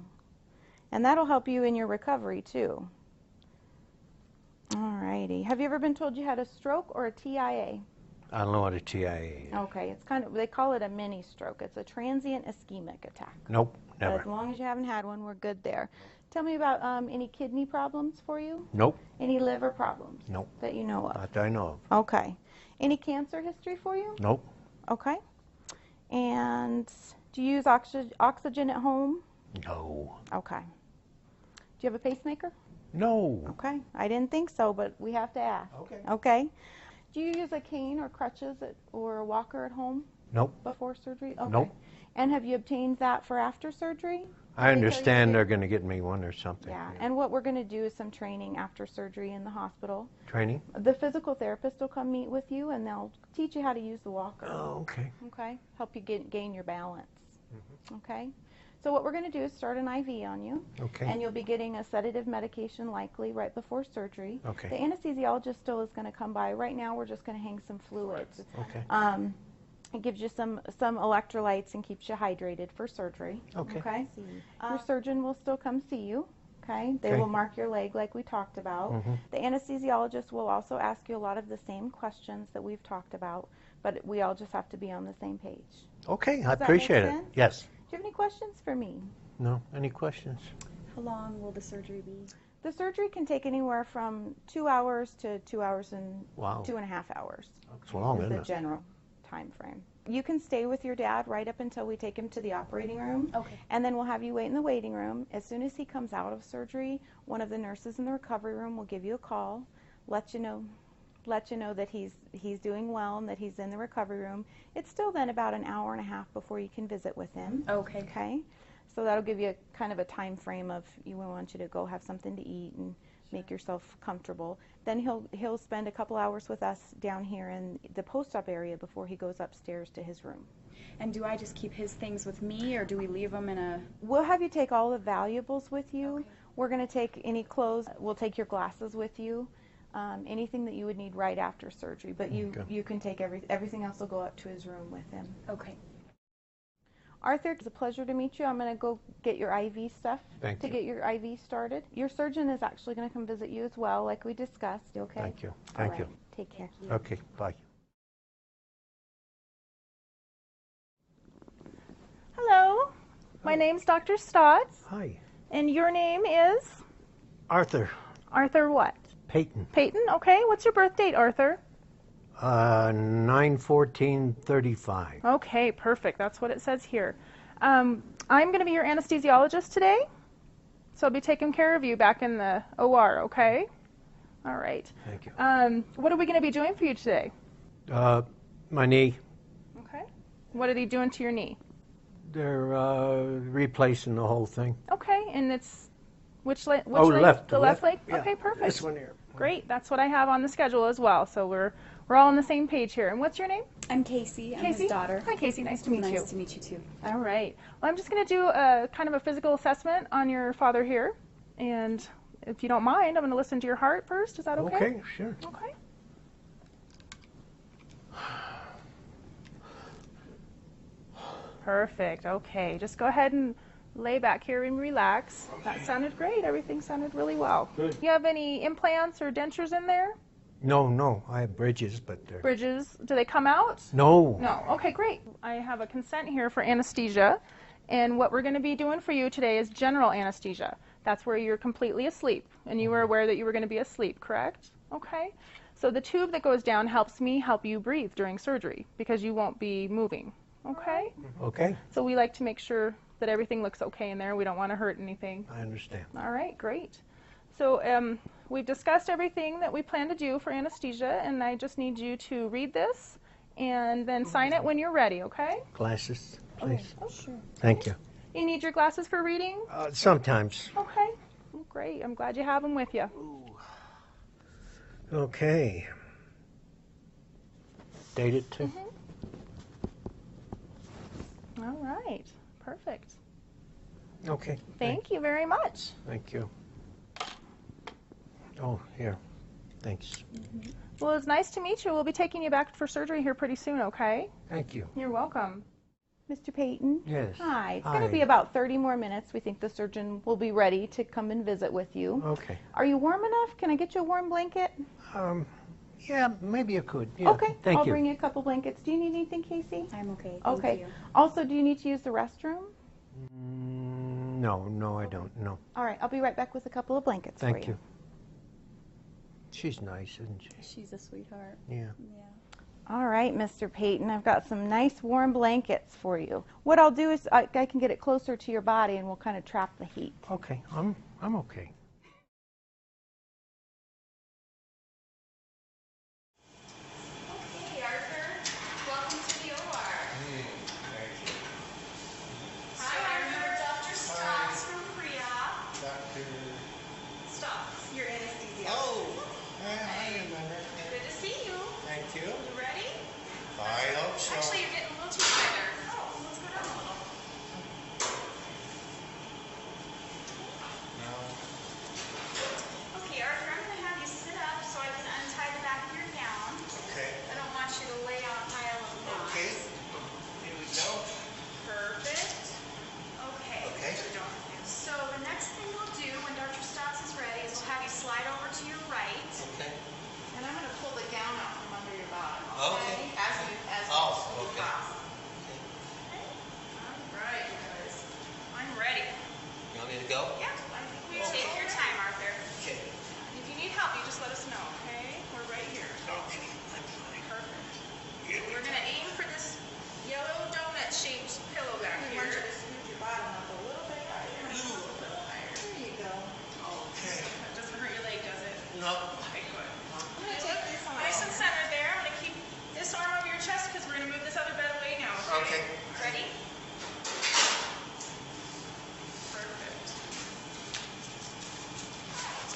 And that'll help you in your recovery too. All righty. Have you ever been told you had a stroke or a TIA? I don't know what a TIA is. Okay, it's kind of, they call it a mini stroke. It's a transient ischemic attack. Nope, But never. as long as you haven't had one, we're good there. Tell me about any kidney problems for you? Nope, Any liver problems? Nope. That you know of? not that I know of. Okay. Any cancer history for you? Nope, Okay. And do you use oxygen at home? no, Okay. Do you have a pacemaker? no. Okay. I didn't think so, but we have to ask. Okay. Okay. Do you use a cane or crutches or a walker at home Nope. before surgery? Okay. Nope. And have you obtained that for after surgery? I understand Because they're going to get me one or something. Yeah. And what we're going to do is some training after surgery in the hospital. Training? The physical therapist will come meet with you, and they'll teach you how to use the walker. Oh, okay. Okay. Help you gain your balance. Okay. So what we're going to do is start an IV on you. Okay. And you'll be getting a sedative medication likely right before surgery. Okay. The anesthesiologist still is going to come by. Right now we're just going to hang some fluids. Okay. It gives you some electrolytes and keeps you hydrated for surgery. Okay. Your surgeon will still come see you. Okay. They Okay. will mark your leg like we talked about. The anesthesiologist will also ask you a lot of the same questions that we've talked about, but we all just have to be on the same page. Okay, I Does that make appreciate it. sense? Yes. Do you have any questions for me? No? Any questions? How long will the surgery be? The surgery can take anywhere from 2 hours to 2 hours and Wow. 2.5 hours. It's long, Is isn't the it? general time frame. You can stay with your dad right up until we take him to the operating room. Okay. And then we'll have you wait in the waiting room. As soon as he comes out of surgery, one of the nurses in the recovery room will give you a call, let you know that he's doing well and that he's in the recovery room. It's still then about an hour and a half before you can visit with him. Okay. Okay. So that'll give you kind of a time frame of we want you to go have something to eat and make yourself comfortable. Then he'll spend a couple hours with us down here in the post-op area before he goes upstairs to his room. And do I just keep his things with me, or do we leave them in a... We'll have you take all the valuables with you. Okay. We're going to take any clothes. We'll take your glasses with you. Anything that you would need right after surgery. But you can take everything else will go up to his room with him. Okay. Arthur, it's a pleasure to meet you. I'm going to go get your IV stuff Thank to you. get your IV started. Your surgeon is actually going to come visit you as well, like we discussed. Okay? Thank you. All Thank right. you. Take care. Okay, bye. Hello, my name's Dr. Stotts, Hi. and your name is Arthur Arthur what? Payton. Peyton, okay. What's your birth date, Arthur? 9/14/35. Okay, perfect. That's what it says here. I'm going to be your anesthesiologist today, so I'll be taking care of you back in the OR, okay? All right. Thank you. What are we going to be doing for you today? My knee. Okay. What are they doing to your knee? They're replacing the whole thing. Okay, and it's which leg? Oh, leg? left. The left leg? Yeah, Okay, perfect. This one here. Great. That's what I have on the schedule as well. So we're all on the same page here. And what's your name? I'm Casey. I'm Casey? his daughter. Hi, Casey. Nice to meet you. Nice to meet you, too. All right. Well, I'm just going to do a kind of a physical assessment on your father here. And if you don't mind, I'm going to listen to your heart first. Is that okay? Okay, sure. Okay. Perfect. Okay, just go ahead and lay back here and relax. That sounded great. Everything sounded really well. Good. You have any implants or dentures in there? No, I have bridges, but they're... Bridges, do they come out? No. No. Okay, great. I have a consent here for anesthesia, and what we're going to be doing for you today is general anesthesia. That's where you're completely asleep, and you were aware that you were going to be asleep, correct? Okay. So the tube that goes down helps me help you breathe during surgery because you won't be moving. Okay? Okay, So we like to make sure that everything looks okay in there. We don't want to hurt anything. I understand. All right, great. So we've discussed everything that we plan to do for anesthesia, and I just need you to read this and then sign it when you're ready, okay? Glasses, please. Oh, sure. Thank you. You need your glasses for reading? Sometimes. Okay. Well, great. I'm glad you have them with you. Okay. Date it too? All right. Perfect. Okay. Thank you very much. Thank you. Oh, here. Thanks. Well, it's nice to meet you. We'll be taking you back for surgery here pretty soon, okay? Thank you. You're welcome. Mr. Payton? Yes. Hi. It's going to Hi. be about 30 more minutes. We think the surgeon will be ready to come and visit with you. Okay. Are you warm enough? Can I get you a warm blanket? Yeah, maybe you could. Yeah. Okay. Thank I'll you. bring you a couple blankets. Do you need anything, Casey? I'm okay. Thank Okay. you. Also, do you need to use the restroom? No, I don't. No. All right. I'll be right back with a couple of blankets for Thank you. She's nice, isn't she? She's a sweetheart. Yeah. Yeah. All right, Mr. Payton, I've got some nice warm blankets for you. What I'll do is I can get it closer to your body and we'll kind of trap the heat. Okay. I'm okay. Okay, Arthur, welcome to the OR. Hi, Arthur. Dr. Stotts from pre-op. Dr. Stotts, your anesthesiologist. Oh, I remember. Good to see you. Thank you. You ready? I hope so. Actually, you're getting a little too tighter. Oh, let's go down a little. No. Okay, Arthur, I'm going to have you sit up so I can untie the back of your gown. Okay. I don't want you to lay on a pile of knots. Okay. Here we go. Perfect. Okay. Okay. So the next thing we'll do when Dr. Stotts is ready is we'll have you slide over to your right. Okay. And I'm going to pull the gown out from under your bottom. Okay. As you Oh, you okay. cross. Okay. All right, guys. I'm ready. You want me to go? Yeah. You take your time, Arthur. Okay. If you need help, you just let us know, okay? We're right here. Okay. I'm fine. Perfect. Here we We're going to aim for this yellow donut-shaped pillow back I here. want you to scoot your bottom up a little bit higher. A little bit higher. There you go. Okay. That doesn't hurt your leg, does it? No. Okay, good. I'm going to take this on. Nice and centered there. I'm going to keep this arm over your chest because we're going to move this other bed away now. Okay. Ready? Perfect.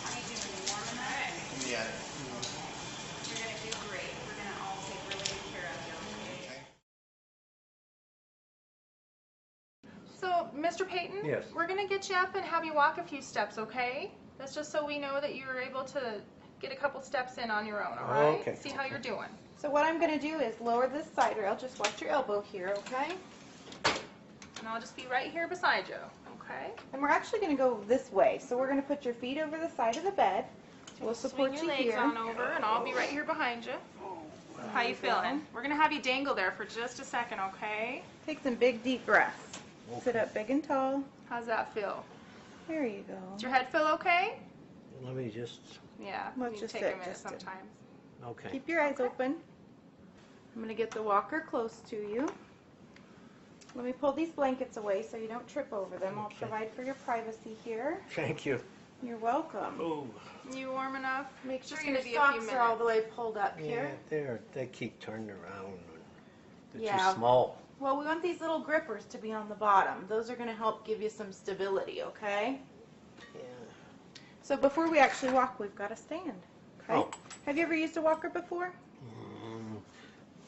How you doing? You warm enough? Yeah. You're going to do great. We're going to all take really good care of you. Okay? So, Mr. Payton, Yes. we're going to get you up and have you walk a few steps, okay? That's just so we know that you're able to get a couple steps in on your own, all right? Okay. See how you're doing. So what I'm going to do is lower this side rail. Just watch your elbow here, okay? And I'll just be right here beside you, okay? And we're actually going to go this way. So we're going to put your feet over the side of the bed. We'll support Swing you your legs here. on over, and I'll be right here behind you. How you feeling? We're going to have you dangle there for just a second, okay? Take some big deep breaths. Sit up big and tall. How's that feel? There you go. Does your head feel okay? Let me just... Yeah, Let's you just take sit a minute just a- sometimes. Okay. Keep your eyes open. I'm going to get the walker close to you. Let me pull these blankets away so you don't trip over them. I'll Okay. provide for your privacy here. Thank you. You're welcome. Oh. You warm enough? Make It's sure just your gonna be a few socks are all minutes. the way pulled up Yeah, here. they keep turning around. They're Yeah. too small. Well, we want these little grippers to be on the bottom. Those are going to help give you some stability, okay? Yeah. So before we actually walk, we've got to stand. Okay? Oh. Have you ever used a walker before?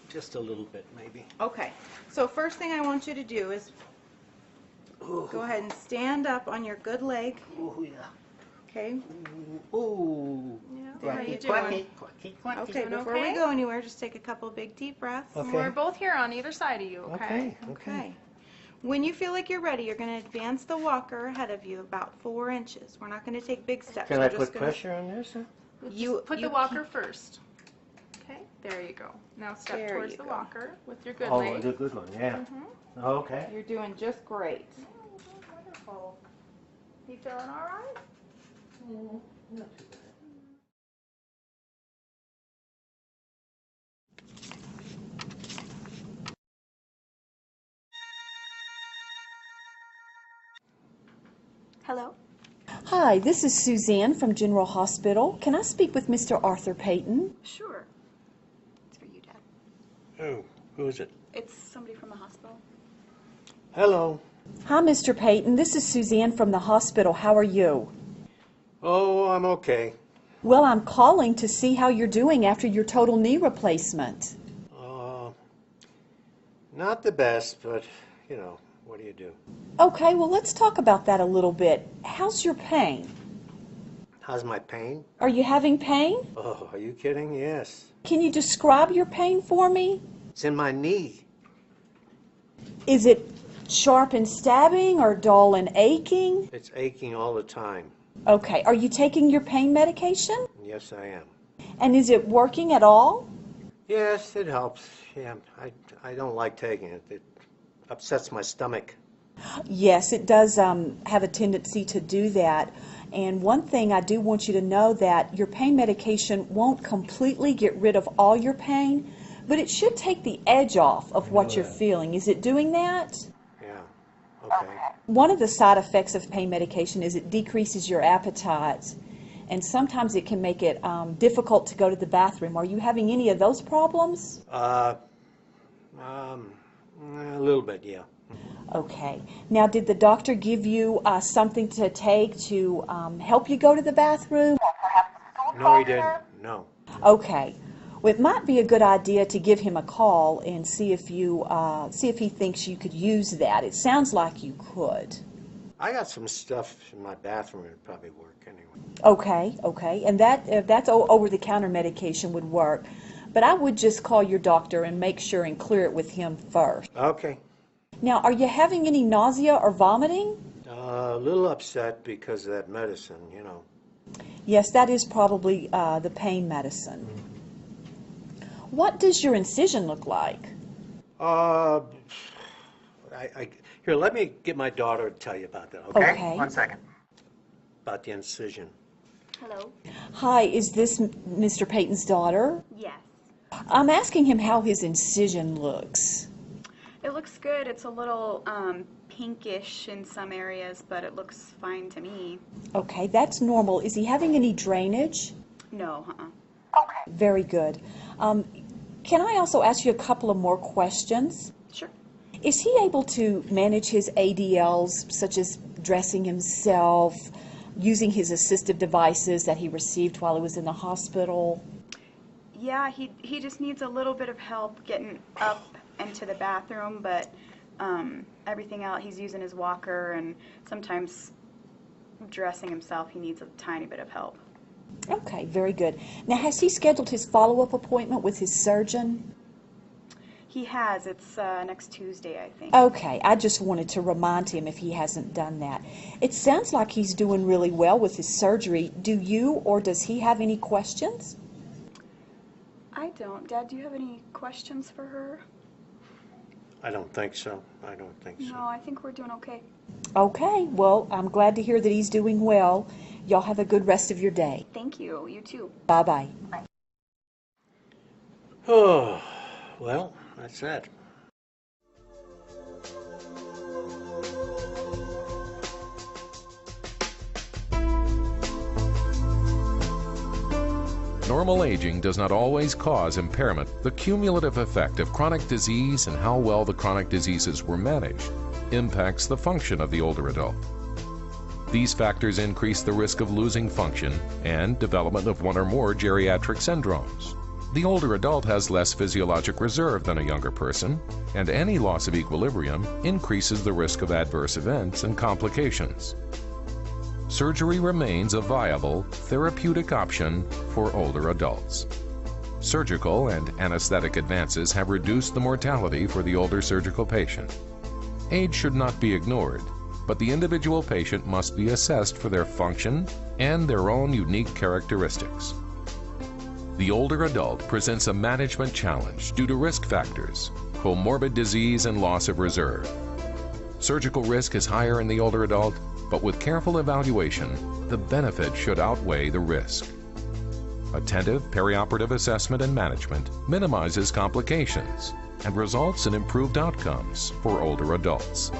Just a little bit, maybe. Okay. So first thing I want you to do is Ooh. go ahead and stand up on your good leg. Ooh, yeah. Okay. Ooh. Yeah, how you doing? Okay, Doing before okay? we go anywhere, just take a couple big deep breaths. Okay. We're both here on either side of you, okay? Okay. Okay. When you feel like you're ready, you're going to advance the walker ahead of you about 4 inches. We're not going to take big steps. Can We're I just put gonna- pressure on this? Huh? You Put the walker first. Okay, there you go. Now step There towards you the go. walker with your good Oh, leg. the good one, yeah. Okay. You're doing just great. Wonderful. You feeling all right? Not too bad. Hello? Hi, this is Suzanne from General Hospital. Can I speak with Mr. Arthur Payton? Sure. It's for you, Dad. Oh, who is it? It's somebody from the hospital. Hello. Hi, Mr. Payton. This is Suzanne from the hospital. How are you? Oh, I'm okay. Well, I'm calling to see how you're doing after your total knee replacement. Not the best, but, you know, what do you do? Okay, well, let's talk about that a little bit. How's your pain? How's my pain? Are you having pain? Oh, are you kidding? Yes. Can you describe your pain for me? It's in my knee. Is it sharp and stabbing or dull and aching? It's aching all the time. Okay, are you taking your pain medication? Yes, I am. And is it working at all? Yes, it helps. Yeah, I don't like taking it. It upsets my stomach. Yes, it does have a tendency to do that. And one thing I do want you to know that your pain medication won't completely get rid of all your pain, but it should take the edge off of what you're feeling. Is it doing that? Yeah, okay. One of the side effects of pain medication is it decreases your appetite, and sometimes it can make it difficult to go to the bathroom. Are you having any of those problems? A little bit, yeah. Okay. Now, did the doctor give you something to take to help you go to the bathroom? No, he didn't. No. Okay. Well, it might be a good idea to give him a call and see if he thinks you could use that. It sounds like you could. I got some stuff in my bathroom that'd probably work anyway. Okay. And that's over-the-counter medication would work. But I would just call your doctor and make sure and clear it with him first. Okay. Now, are you having any nausea or vomiting? A little upset because of that medicine, you know. Yes, that is probably the pain medicine. What does your incision look like? Here, let me get my daughter to tell you about that, okay? Okay. 1 second. About the incision. Hello? Hi, is this Mr. Payton's daughter? Yes. I'm asking him how his incision looks. It looks good. It's a little pinkish in some areas, but it looks fine to me. Okay, that's normal. Is he having any drainage? No, Very good. Can I also ask you a couple of more questions? Sure. Is he able to manage his ADLs, such as dressing himself, using his assistive devices that he received while he was in the hospital? Yeah, he just needs a little bit of help getting up into the bathroom, but everything else, he's using his walker, and sometimes dressing himself, he needs a tiny bit of help. Okay, very good. Now, has he scheduled his follow-up appointment with his surgeon? He has. It's next Tuesday, I think. Okay, I just wanted to remind him if he hasn't done that. It sounds like he's doing really well with his surgery. Do you or does he have any questions? I don't. Dad, do you have any questions for her? I don't think so. I don't think so. No, I think we're doing okay. Okay, well, I'm glad to hear that he's doing well. Y'all have a good rest of your day. Thank you. You too. Bye-bye. Oh, well, that's that. Normal aging does not always cause impairment. The cumulative effect of chronic disease and how well the chronic diseases were managed impacts the function of the older adult. These factors increase the risk of losing function and development of one or more geriatric syndromes. The older adult has less physiologic reserve than a younger person, and any loss of equilibrium increases the risk of adverse events and complications. Surgery remains a viable therapeutic option for older adults. Surgical and anesthetic advances have reduced the mortality for the older surgical patient. Age should not be ignored, but the individual patient must be assessed for their function and their own unique characteristics. The older adult presents a management challenge due to risk factors, comorbid disease, and loss of reserve. Surgical risk is higher in the older adult, but with careful evaluation, the benefit should outweigh the risk. Attentive perioperative assessment and management minimizes complications and results in improved outcomes for older adults.